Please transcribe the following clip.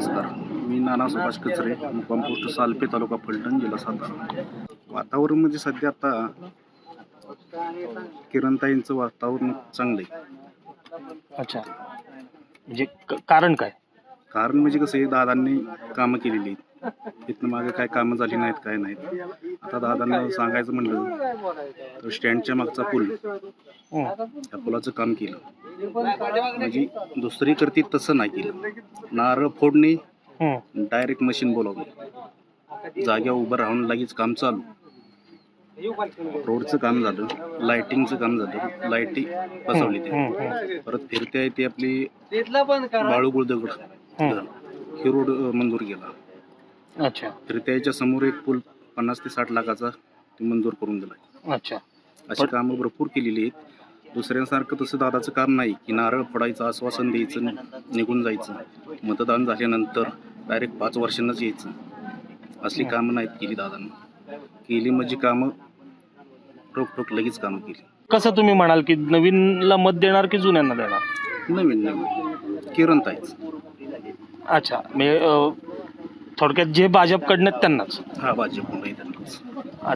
नमस्कार. मी नाना सुभाष कचरे, मुक्काम पोस्ट सालपे, तालुका फलटण, जिल्हा सातारा. वातावरण म्हणजे सध्या आता किरणताईंचं वातावरण चांगलं आहे. अच्छा, म्हणजे कारण काय? कारण म्हणजे कसं आहे, दादांनी कामं केलेली आहेत. इथनं मागे काय कामं झाली नाहीत, काय नाहीत. आता दादांना सांगायचं म्हणलं तर स्टँडच्या मागचा पूल, त्या पुलाचं काम केलं. म्हणजे दुसरी करती तसं नाही केलं. नारळ फोडणे, डायरेक्ट मशीन बोलावली, जाग्यावर उभं राहून लगेच काम चालू. रोडचं काम झालं, लाइटिंगचं काम झालं, लाईटी बसवली ते. परत फिरते आहे ती आपली बाळूगुळ दगड, हे रोड मंजूर केला. अच्छा फिरत्याच्या समोर एक पूल 50 ते 60 लाखाचा ते मंजूर करून दिला. अच्छा, अशी कामं भरपूर केलेली आहेत. दुसऱ्यांसारखं तसं दादाचं काम नाही की नारळ फोडायचं, आश्वासन द्यायचं, निघून जायचं, मतदान झाल्यानंतर डायरेक्ट 5 वर्षांनाच यायचं. असली कामं नाहीत केली दादांना. केली म्हणजे कामं ठोक लगेच कामं केली. कसं तुम्ही म्हणाल की नवीनला मत देणार की जुन्यांना देणार? नवीन किरणताईच. अच्छा, म्हणजे थोडक्यात जे भाजपकडनं त्यांनाच. हा, भाजप